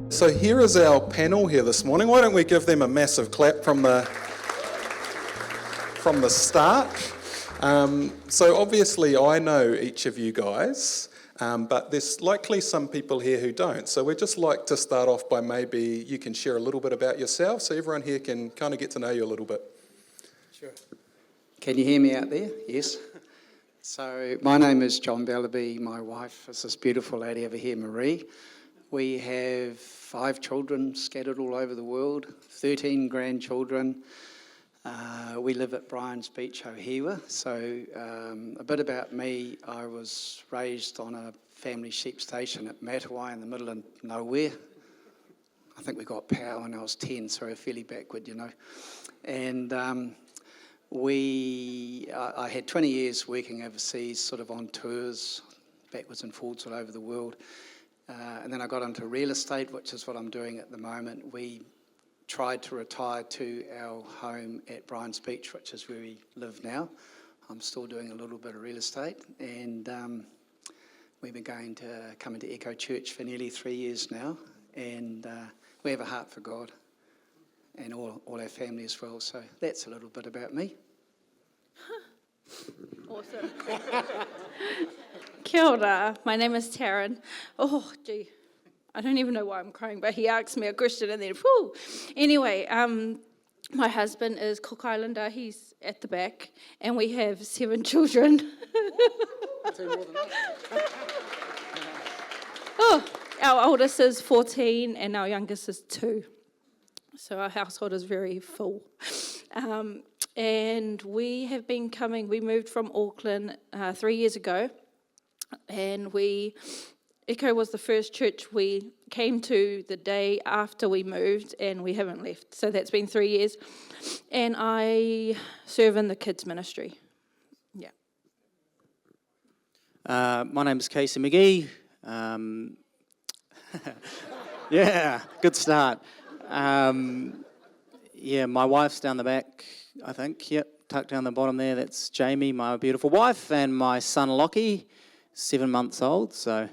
So here is our panel here this morning. Why don't we give them a massive clap from the start. So obviously I know each of you guys, but there's likely some people here who don't. So we'd just like to start off by maybe you can share a little bit about yourself so everyone here can kind of get to know you a little bit. Sure. Can you hear me out there? Yes. So my name is John Bellerby. My wife is this beautiful lady over here, Magee. We have 5 children scattered all over the world, 13 grandchildren. We live at Brian's Beach, Ohiwa. So a bit about me, I was raised on a family sheep station at Matawai in the middle of nowhere. I think we got power when I was 10, so we're fairly backward, you know. And I had 20 years working overseas, sort of on tours, backwards and forwards all over the world. And then I got into real estate, which is what I'm doing at the moment. We tried to retire to our home at Brian's Beach, which is where we live now. I'm still doing a little bit of real estate, and we've been coming to Echo Church for nearly 3 years now, and we have a heart for God and all our family as well. So that's a little bit about me. Awesome. Kia ora, my name is Taryn. Oh, gee, I don't even know why I'm crying, but he asked me a question and then, whew. Anyway, my husband is Cook Islander, he's at the back, and we have 7 children. Oh, our oldest is 14 and our youngest is 2. So our household is very full. And we have been we moved from Auckland 3 years ago, and Echo was the first church we came to the day after we moved, and we haven't left. So that's been 3 years. And I serve in the kids ministry. Yeah. My name is Casey Magee. Yeah, good start. Yeah, my wife's down the back, I think. Yep, tucked down the bottom there. That's Jamie, my beautiful wife, and my son Lockie, 7 months old. So,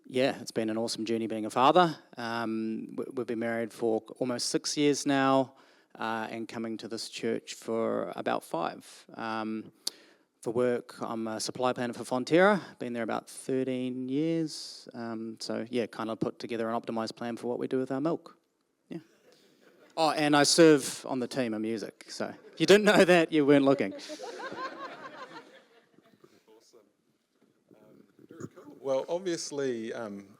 yeah, it's been an awesome journey being a father. We've been married for almost 6 years now, and coming to this church for about 5. For work, I'm a supply planner for Petero. Been there about 13 years. So, yeah, kind of put together an optimised plan for what we do with our milk. Yeah. Oh, and I serve on the team of music. So, if you didn't know that, you weren't looking. Well, obviously,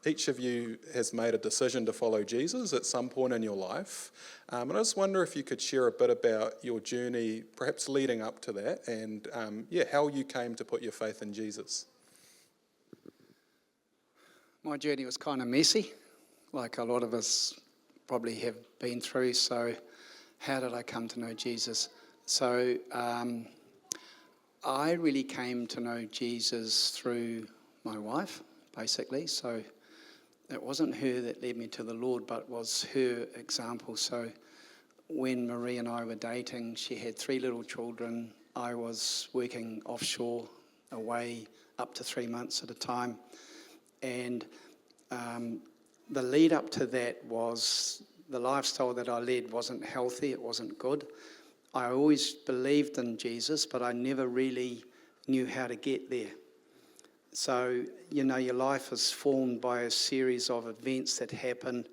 each of you has made a decision to follow Jesus at some point in your life. And I just wonder if you could share a bit about your journey, perhaps leading up to that, and how you came to put your faith in Jesus. My journey was kind of messy, like a lot of us probably have been through. So how did I come to know Jesus? So I really came to know Jesus through my wife, basically. So it wasn't her that led me to the Lord, but was her example. So when Marie and I were dating, she had 3 little children. I was working offshore, away up to 3 months at a time. And the lead up to that was the lifestyle that I led wasn't healthy, it wasn't good. I always believed in Jesus, but I never really knew how to get there. So, you know, your life is formed by a series of events that happen,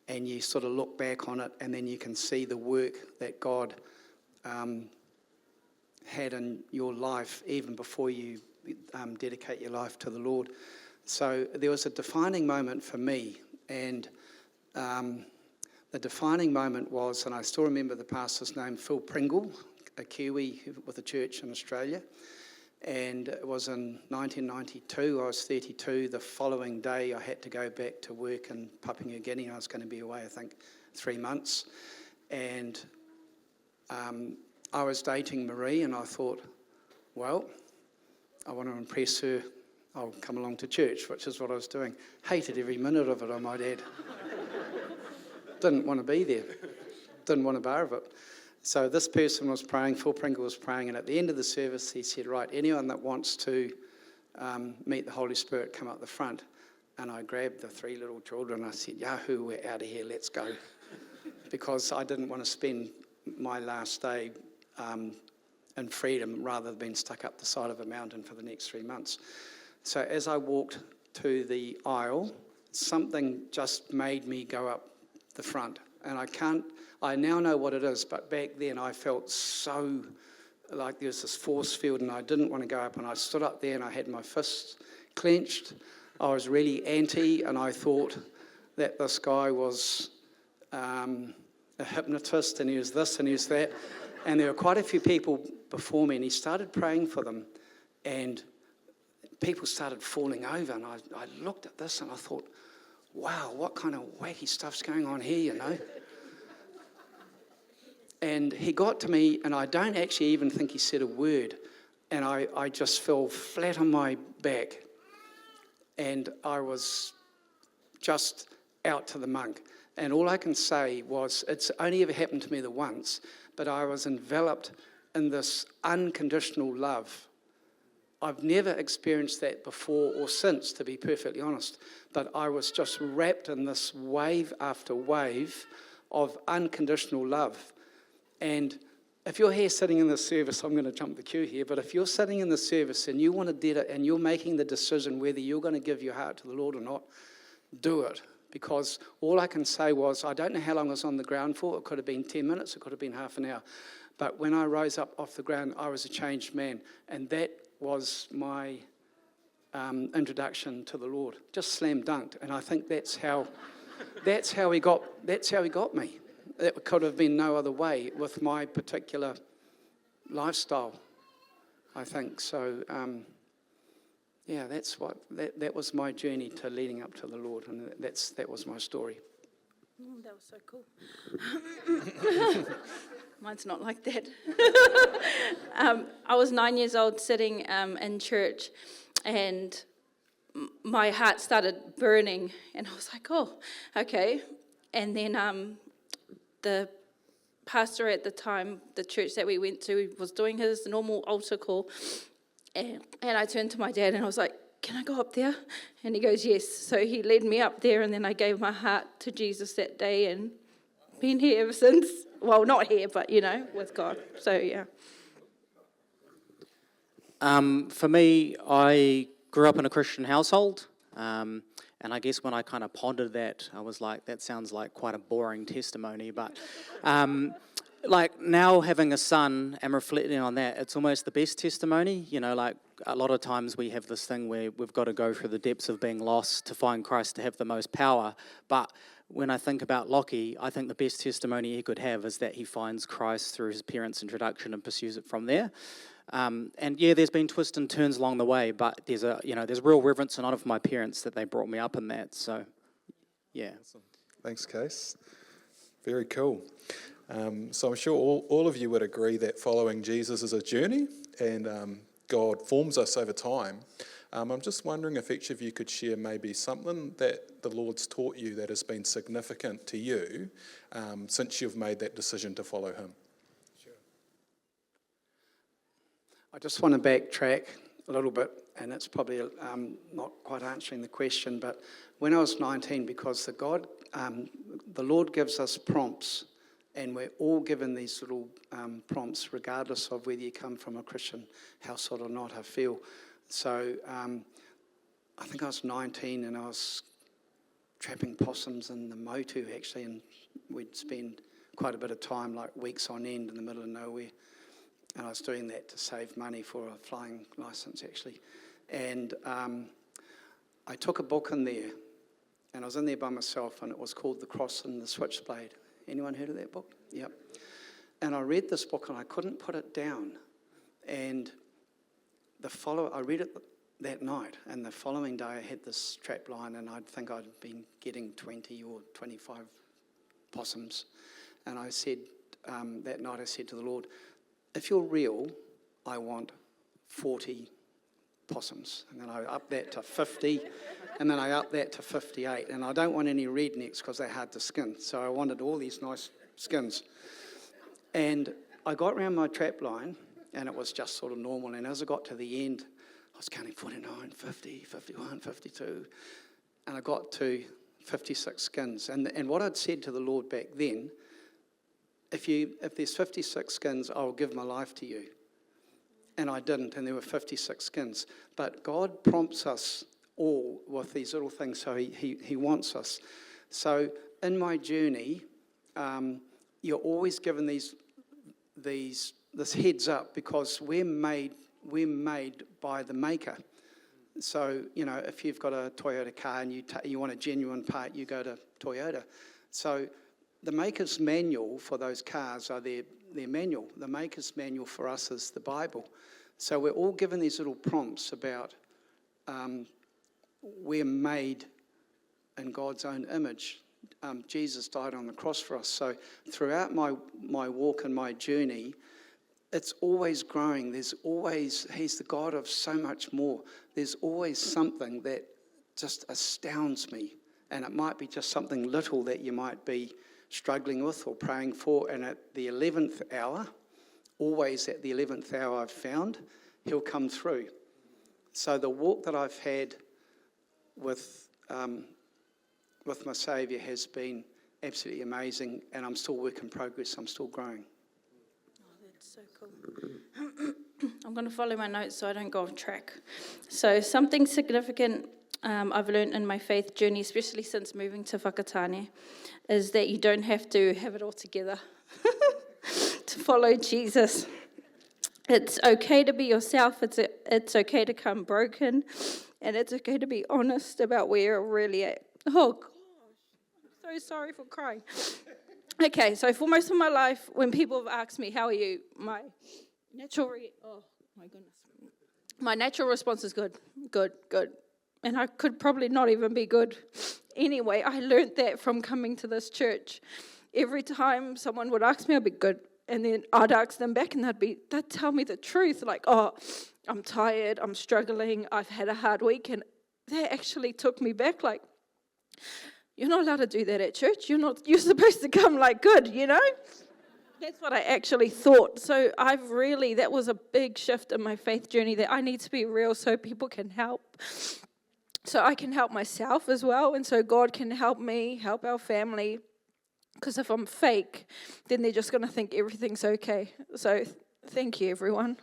and you sort of look back on it, and then you can see the work that God had in your life even before you dedicate your life to the Lord. So there was a defining moment for me, and the defining moment was, and I still remember the pastor's name, Phil Pringle, a Kiwi with a church in Australia. And it was in 1992, I was 32. The following day, I had to go back to work in Papua New Guinea. I was going to be away, I think, 3 months. And I was dating Marie, and I thought, well, I want to impress her. I'll come along to church, which is what I was doing. Hated every minute of it, I might add. Didn't want to be there. Didn't want a bar of it. So this person was praying, Phil Pringle was praying, and at the end of the service he said, right, anyone that wants to meet the Holy Spirit, come up the front. And I grabbed the 3 little children. I said, Yahoo, we're out of here, let's go. Because I didn't want to spend my last day in freedom rather than being stuck up the side of a mountain for the next 3 months. So as I walked to the aisle, something just made me go up the front. And I now know what it is, but back then I felt so like there was this force field and I didn't want to go up, and I stood up there and I had my fists clenched. I was really anti, and I thought that this guy was a hypnotist, and he was this and he was that. And there were quite a few people before me, and he started praying for them, and people started falling over, and I looked at this and I thought, wow, what kind of wacky stuff's going on here, you know? And he got to me, and I don't actually even think he said a word, and I just fell flat on my back, and I was just out to the monk. And all I can say was, it's only ever happened to me the once, but I was enveloped in this unconditional love. I've never experienced that before or since, to be perfectly honest, but I was just wrapped in this wave after wave of unconditional love. And if you're here sitting in this service, I'm going to jump the queue here, but if you're sitting in the service and you want to do it and you're making the decision whether you're going to give your heart to the Lord or not, do it. Because all I can say was, I don't know how long I was on the ground for. It could have been 10 minutes, it could have been half an hour. But when I rose up off the ground, I was a changed man. And that was my introduction to the Lord. Just slam dunked. And I think that's how he got me. It could have been no other way with my particular lifestyle, I think. So, yeah, that was my journey to leading up to the Lord, and that was my story. That was so cool. Mine's not like that. I was 9 years old sitting in church, and my heart started burning, and I was like, oh, okay. And then the pastor at the time, the church that we went to, was doing his normal altar call, and I turned to my dad and I was like, can I go up there? And he goes, yes. So he led me up there, and then I gave my heart to Jesus that day and been here ever since. Well, not here, but, with God. So, yeah. For me, I grew up in a Christian household, and I guess when I kind of pondered that, I was like, that sounds like quite a boring testimony, but like now having a son and reflecting on that, it's almost the best testimony. Like a lot of times we have this thing where we've got to go through the depths of being lost to find Christ to have the most power. But when I think about Lockie, I think the best testimony he could have is that he finds Christ through his parents' introduction and pursues it from there. And yeah, there's been twists and turns along the way, but there's real reverence and honor for my parents that they brought me up in that. So, yeah. Awesome. Thanks, Case. Very cool. So I'm sure all of you would agree that following Jesus is a journey, and God forms us over time. I'm just wondering if each of you could share maybe something that the Lord's taught you that has been significant to you since you've made that decision to follow him. Sure. I just want to backtrack a little bit, and it's probably not quite answering the question, but when I was 19, because the Lord gives us prompts, and we're all given these little prompts, regardless of whether you come from a Christian household or not, I feel. So I think I was 19, and I was trapping possums in the motu, actually, and we'd spend quite a bit of time, like weeks on end, in the middle of nowhere. And I was doing that to save money for a flying license, actually. And I took a book in there, and I was in there by myself, and it was called The Cross and the Switchblade. Anyone heard of that book? Yep. And I read this book, and I couldn't put it down. And I read it that night, and the following day I had this trap line, and I'd think I'd been getting 20 or 25 possums. And I said, that night I said to the Lord, if you're real, I want 40 possums. And then I upped that to 50, and then I upped that to 58. And I don't want any rednecks because they're hard to skin. So I wanted all these nice skins. And I got around my trap line, and it was just sort of normal. And as I got to the end, I was counting 49, 50, 51, 52. and I got to 56 skins. And what I'd said to the Lord back then, if there's 56 skins, I'll give my life to you. And I didn't, and there were 56 skins. But God prompts us all with these little things, so he wants us. So in my journey, you're always given this heads up, because we're made by the maker. So, if you've got a Toyota car and you want a genuine part, you go to Toyota. So the maker's manual for those cars are their manual. The maker's manual for us is the Bible. So we're all given these little prompts about we're made in God's own image. Jesus died on the cross for us. So throughout my walk and my journey, it's always growing. He's the God of so much more. There's always something that just astounds me. And it might be just something little that you might be struggling with or praying for. And at the 11th hour, always at the 11th hour I've found, he'll come through. So the walk that I've had with my Saviour has been absolutely amazing. And I'm still work in progress. I'm still growing. So cool. I'm going to follow my notes so I don't go off track. So something significant I've learned in my faith journey, especially since moving to Whakatane, is that you don't have to have it all together to follow Jesus. It's okay to be yourself. It's okay to come broken, and it's okay to be honest about where you're really at. Oh gosh, I'm so sorry for crying. Okay, so for most of my life, when people have asked me, how are you? My natural response is good. And I could probably not even be good. Anyway, I learned that from coming to this church. Every time someone would ask me, I'd be good. And then I'd ask them back, and they'd tell me the truth. Like, oh, I'm tired, I'm struggling, I've had a hard week. And that actually took me back, like, you're not allowed to do that at church. You're supposed to come like good, That's what I actually thought. So that was a big shift in my faith journey, that I need to be real so people can help. So I can help myself as well. And so God can help me, help our family. Because if I'm fake, then they're just going to think everything's okay. So thank you, everyone.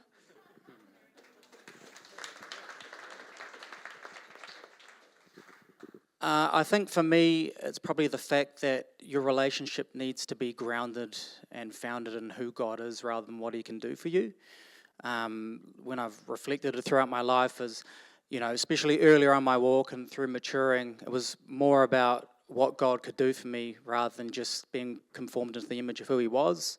I think for me, it's probably the fact that your relationship needs to be grounded and founded in who God is rather than what he can do for you. When I've reflected throughout my life, especially earlier on my walk and through maturing, it was more about what God could do for me rather than just being conformed into the image of who he was.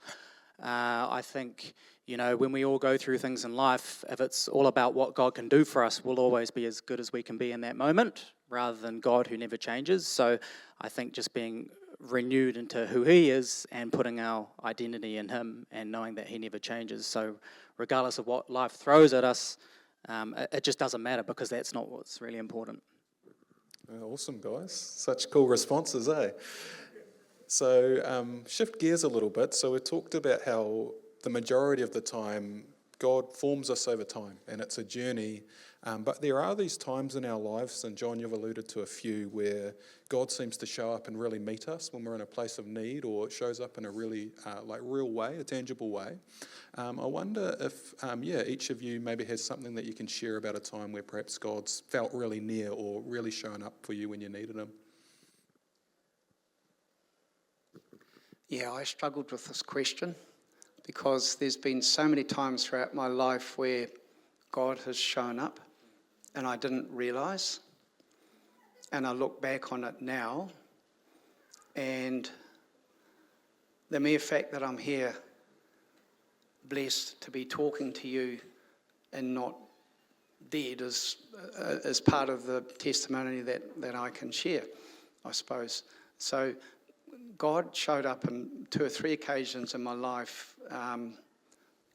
I think, when we all go through things in life, if it's all about what God can do for us, we'll always be as good as we can be in that moment, rather than God who never changes. So I think just being renewed into who he is and putting our identity in him and knowing that he never changes. So regardless of what life throws at us, it just doesn't matter, because that's not what's really important. Awesome, guys. Such cool responses, eh? So shift gears a little bit. So we talked about how the majority of the time God forms us over time, and it's a journey. But there are these times in our lives, and John, you've alluded to a few, where God seems to show up and really meet us when we're in a place of need, or it shows up in a really real way, a tangible way. I wonder if, each of you maybe has something that you can share about a time where perhaps God's felt really near or really shown up for you when you needed him. Yeah, I struggled with this question because there's been so many times throughout my life where God has shown up and I didn't realise. And I look back on it now, and the mere fact that I'm here, blessed to be talking to you and not dead, is part of the testimony that I can share, I suppose. So God showed up on 2 or 3 occasions in my life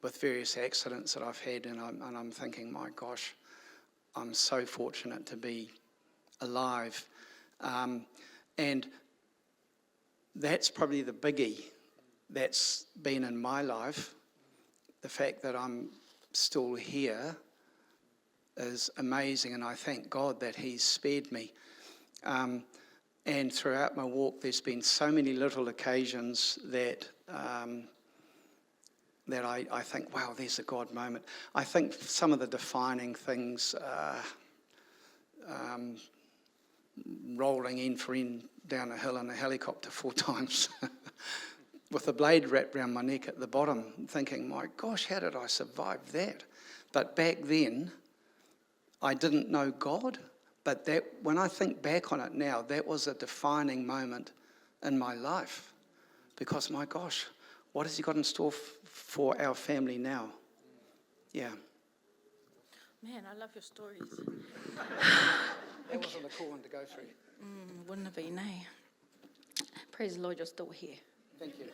with various accidents that I've had, and I'm thinking, my gosh, I'm so fortunate to be alive. And that's probably the biggie that's been in my life. The fact that I'm still here is amazing, and I thank God that he's spared me. And throughout my walk, there's been so many little occasions that I think, wow, there's a God moment. I think some of the defining things are rolling end for end down a hill in a helicopter 4 times with a blade wrapped around my neck at the bottom, thinking, my gosh, how did I survive that? But back then, I didn't know God. But that, when I think back on it now, that was a defining moment in my life. Because, my gosh, what has he got in store for our family now? Yeah. Man, I love your stories. That wasn't a cool one to go through. Wouldn't have been, eh? Praise the Lord, you're still here. Thank you.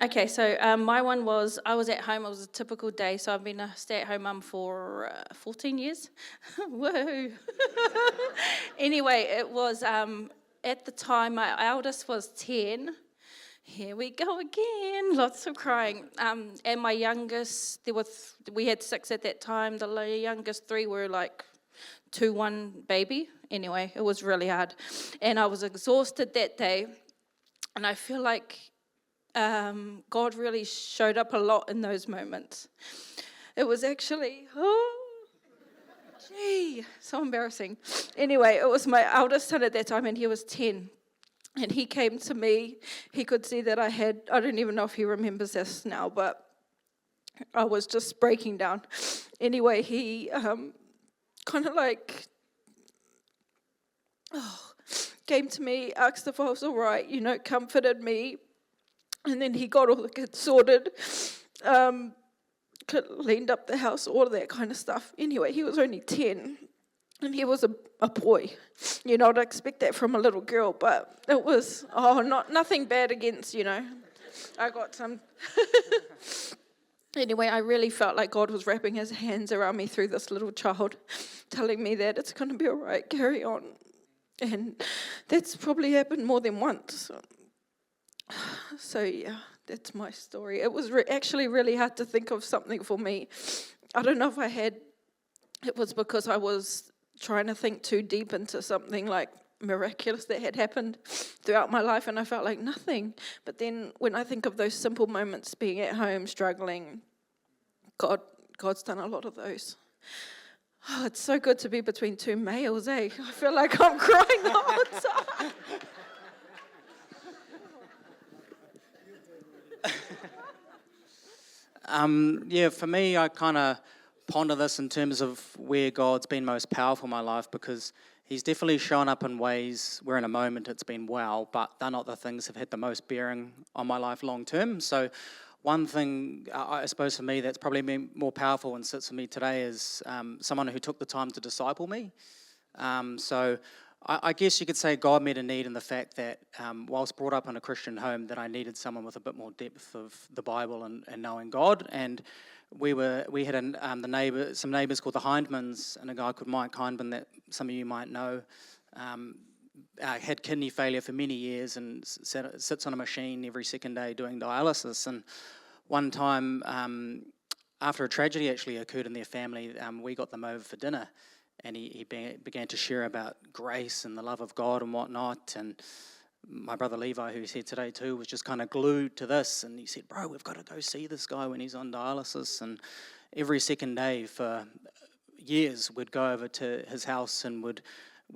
Okay, so my one was, I was at home, it was a typical day, so I've been a stay-at-home mum for 14 years. Woohoo! Anyway, it was, at the time, my eldest was 10. Here we go again, lots of crying. And my youngest, we had 6 at that time, the youngest 3 were like 2, 1 baby. Anyway, it was really hard. And I was exhausted that day. And I feel like God really showed up a lot in those moments. It was actually, so embarrassing. Anyway, it was my eldest son at that time, and he was 10. And he came to me. He could see that I don't even know if he remembers this now, but I was just breaking down. Anyway, he kind of like, came to me, asked if I was all right, comforted me. And then he got all the kids sorted, cleaned up the house, all of that kind of stuff. Anyway, he was only 10, and he was a boy. I'd expect that from a little girl, but it was, nothing bad against, I got some. Anyway, I really felt like God was wrapping his hands around me through this little child, telling me that it's going to be all right, carry on. And that's probably happened more than once. So yeah, that's my story. It was actually really hard to think of something for me. I don't know if it was because I was trying to think too deep into something like miraculous that had happened throughout my life, and I felt like nothing. But then when I think of those simple moments, being at home, struggling, God's done a lot of those. Oh, it's so good to be between 2 males, eh? I feel like I'm crying all the time. Yeah, for me, I kind of ponder this in terms of where God's been most powerful in my life, because he's definitely shown up in ways where in a moment it's been wow, but they're not the things that have had the most bearing on my life long term. So one thing, I suppose for me, that's probably been more powerful and sits for me today is someone who took the time to disciple me. So I guess you could say God met a need in the fact that whilst brought up in a Christian home, that I needed someone with a bit more depth of the Bible and knowing God. And we had some neighbours called the Hindmans, and a guy called Mike Hindman that some of you might know. Had kidney failure for many years and sits on a machine every second day doing dialysis. And one time, after a tragedy actually occurred in their family, we got them over for dinner, and he began to share about grace and the love of God and whatnot. And my brother Levi, who's here today too, was just kind of glued to this. And he said, "Bro, we've got to go see this guy when he's on dialysis." And every second day for years, we'd go over to his house and would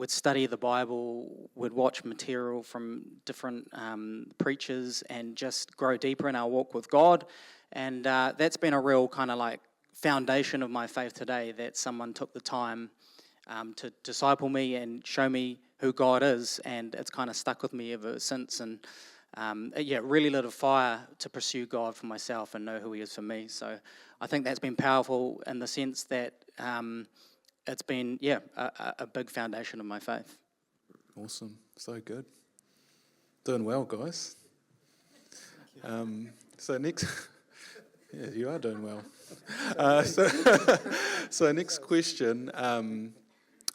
study the Bible, would watch material from different preachers, and just grow deeper in our walk with God. And that's been a real kind of like foundation of my faith today, that someone took the time to disciple me and show me who God is, and it's kind of stuck with me ever since. And it really lit a fire to pursue God for myself and know who he is for me. So I think that's been powerful in the sense that it's been, a big foundation of my faith. Awesome. So good. Doing well, guys. So next... Yeah, you are doing well. So next question.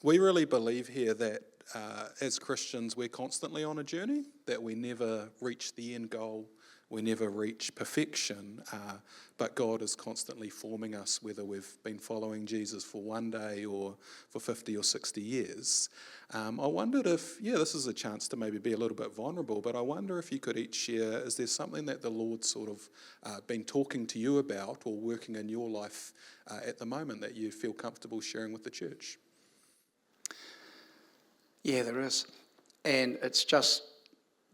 We really believe here that as Christians, we're constantly on a journey, that we never reach the end goal we never reach perfection, but God is constantly forming us, whether we've been following Jesus for one day or for 50 or 60 years. I wondered if, this is a chance to maybe be a little bit vulnerable, but I wonder if you could each share, is there something that the Lord's sort of been talking to you about or working in your life at the moment that you feel comfortable sharing with the church? Yeah, there is. And it's just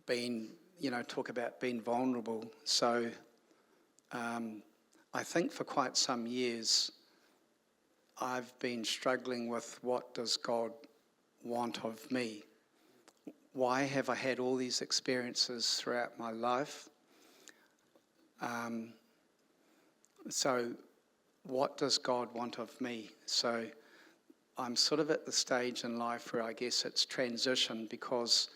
been, talk about being vulnerable. So I think for quite some years, I've been struggling with what does God want of me? Why have I had all these experiences throughout my life? So what does God want of me? So I'm sort of at the stage in life where I guess it's transition, because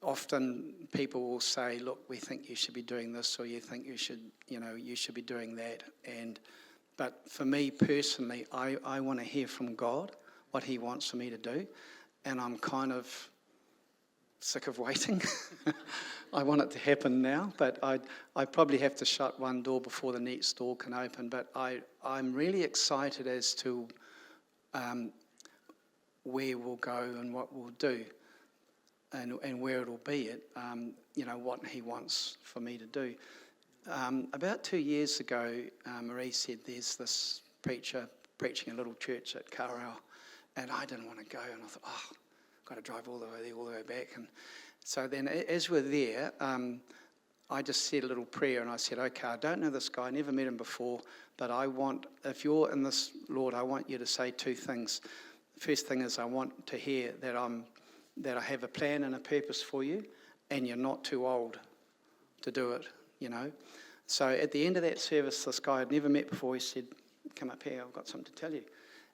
often people will say, look, we think you should be doing this, or you think you should be doing that. But for me personally, I want to hear from God what he wants for me to do. And I'm kind of sick of waiting. I want it to happen now, but I probably have to shut one door before the next door can open. But I'm really excited as to where we'll go and what we'll do, and where it'll be what he wants for me to do. About 2 years ago, Marie said there's this preacher preaching a little church at Karau, and I didn't want to go, and I thought, I've got to drive all the way there, all the way back. And so then as we're there, I just said a little prayer, and I said, okay, I don't know this guy, I never met him before, but if you're in this, Lord, I want you to say two things. The first thing is I want to hear that I have a plan and a purpose for you, and you're not too old to do it, So at the end of that service, this guy I'd never met before, he said, come up here, I've got something to tell you.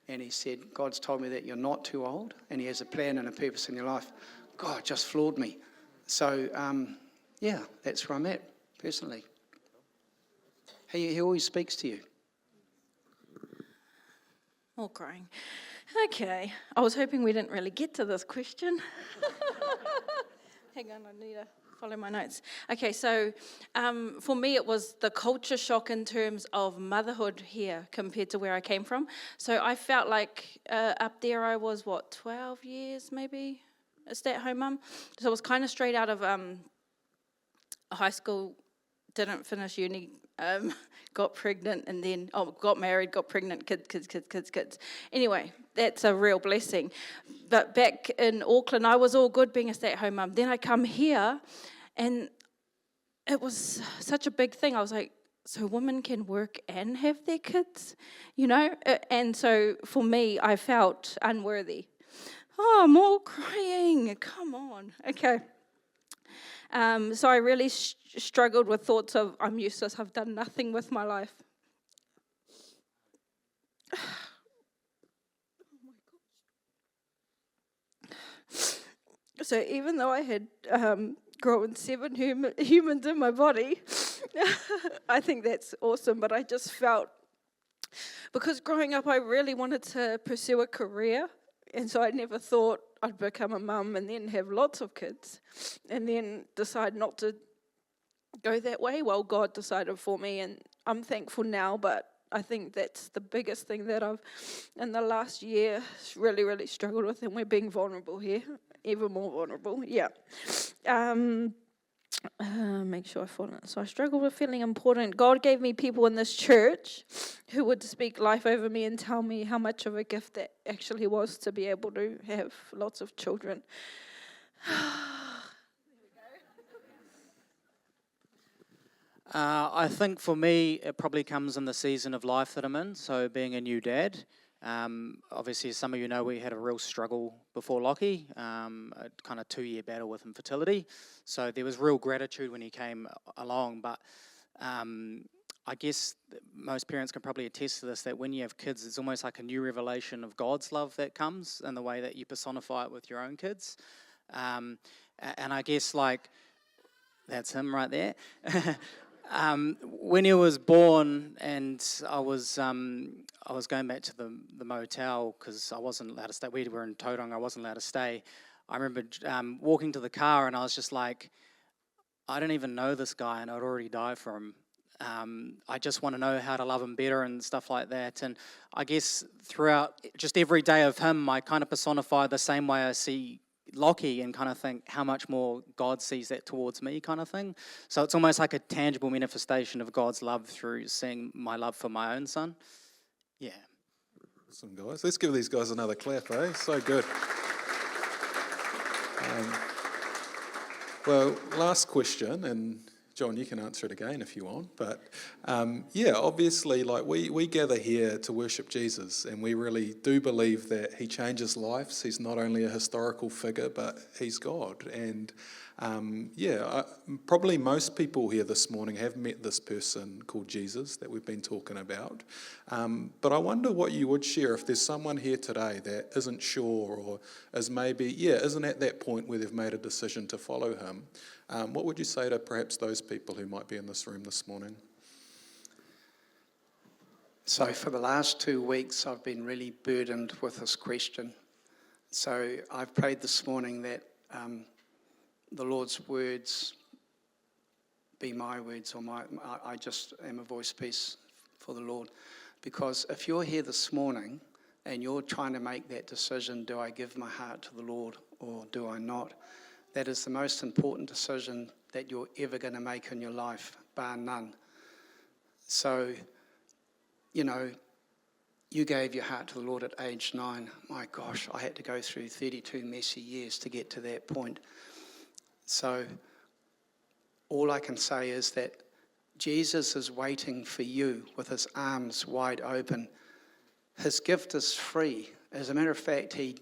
And he said, God's told me that you're not too old, and he has a plan and a purpose in your life. God, just floored me. So, that's where I'm at, personally. He always speaks to you. All crying. Okay, I was hoping we didn't really get to this question. Hang on, I need to follow my notes. Okay, so for me it was the culture shock in terms of motherhood here compared to where I came from. So I felt like up there I was, 12 years maybe, a stay-at-home mum. So I was kind of straight out of high school, didn't finish uni, got pregnant, and then got married, got pregnant, kids. Anyway, that's a real blessing. But back in Auckland, I was all good being a stay-at-home mum. Then I come here, and it was such a big thing. I was like, so women can work and have their kids, And so for me, I felt unworthy. Oh, I'm all crying. Come on. Okay. So I really struggled with thoughts of, I'm useless, I've done nothing with my life. Oh my gosh. So even though I had grown 7 humans in my body, I think that's awesome, but I just felt, because growing up I really wanted to pursue a career, and so I never thought I'd become a mum and then have lots of kids and then decide not to go that way. Well, God decided for me, and I'm thankful now, but I think that's the biggest thing that I've, in the last year, really, really struggled with, and we're being vulnerable here, even more vulnerable, yeah. Make sure I follow it. So I struggled with feeling important. God gave me people in this church who would speak life over me and tell me how much of a gift that actually was to be able to have lots of children. I think for me, it probably comes in the season of life that I'm in, so being a new dad. Obviously, as some of you know, we had a real struggle before Lockie, a kind of 2-year battle with infertility. So there was real gratitude when he came along, but I guess most parents can probably attest to this, that when you have kids, it's almost like a new revelation of God's love that comes in the way that you personify it with your own kids. And I guess, that's him right there. When he was born, and I was going back to the motel because I wasn't allowed to stay. We were in Tauranga, I wasn't allowed to stay. I remember walking to the car and I was just like, I don't even know this guy and I'd already died for him. I just want to know how to love him better and stuff like that. And I guess throughout just every day of him, I kind of personify the same way I see Lockie and kind of think how much more God sees that towards me kind of thing. So it's almost like a tangible manifestation of God's love through seeing my love for my own son. Yeah. Awesome, guys. Let's give these guys another clap, eh? So good. Well, last question, and John, you can answer it again if you want, but obviously, like we gather here to worship Jesus, and we really do believe that he changes lives. He's not only a historical figure, but he's God. And probably most people here this morning have met this person called Jesus that we've been talking about. But I wonder what you would share if there's someone here today that isn't sure or is isn't at that point where they've made a decision to follow him. What would you say to perhaps those people who might be in this room this morning? So for the last 2 weeks, I've been really burdened with this question. So I've prayed this morning that the Lord's words be my words, or I just am a voice piece for the Lord. Because if you're here this morning and you're trying to make that decision, do I give my heart to the Lord or do I not? That is the most important decision that you're ever going to make in your life, bar none. So, you gave your heart to the Lord at age 9. My gosh, I had to go through 32 messy years to get to that point. So, all I can say is that Jesus is waiting for you with his arms wide open. His gift is free. As a matter of fact, he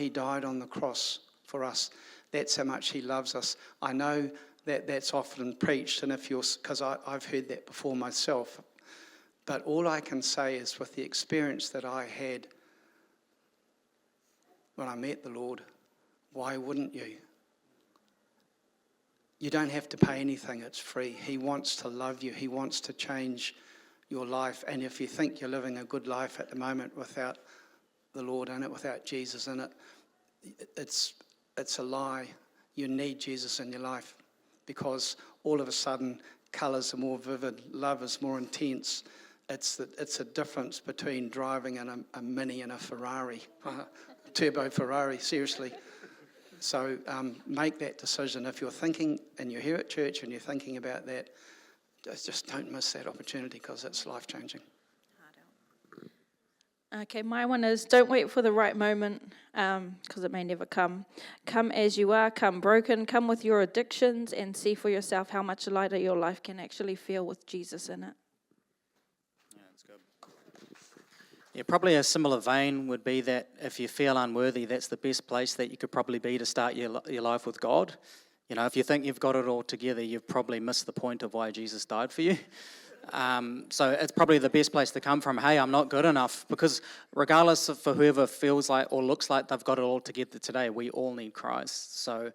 died on the cross for us. That's how much he loves us. I know that that's often preached, and because I've heard that before myself. But all I can say is with the experience that I had when I met the Lord, why wouldn't you? You don't have to pay anything, it's free. He wants to love you. He wants to change your life. And if you think you're living a good life at the moment without the Lord in it, without Jesus in it, it's a lie. You need Jesus in your life because all of a sudden colours are more vivid, love is more intense. It's a difference between driving in a Mini and a Ferrari, turbo Ferrari, seriously. So make that decision. If you're thinking and you're here at church and you're thinking about that, just don't miss that opportunity because it's life-changing. Okay, my one is don't wait for the right moment because it may never come. Come as you are, come broken, come with your addictions and see for yourself how much lighter your life can actually feel with Jesus in it. Yeah, that's good. Yeah, probably a similar vein would be that if you feel unworthy, that's the best place that you could probably be to start your life with God. If you think you've got it all together, you've probably missed the point of why Jesus died for you. So it's probably the best place to come from, hey, I'm not good enough, because regardless of for whoever feels like or looks like they've got it all together today, we all need Christ. So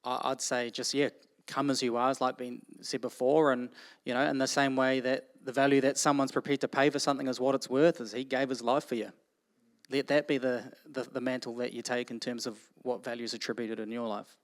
I'd say just, come as you are, as like been said before, and, in the same way that the value that someone's prepared to pay for something is what it's worth, is he gave his life for you. Let that be the mantle that you take in terms of what value is attributed in your life.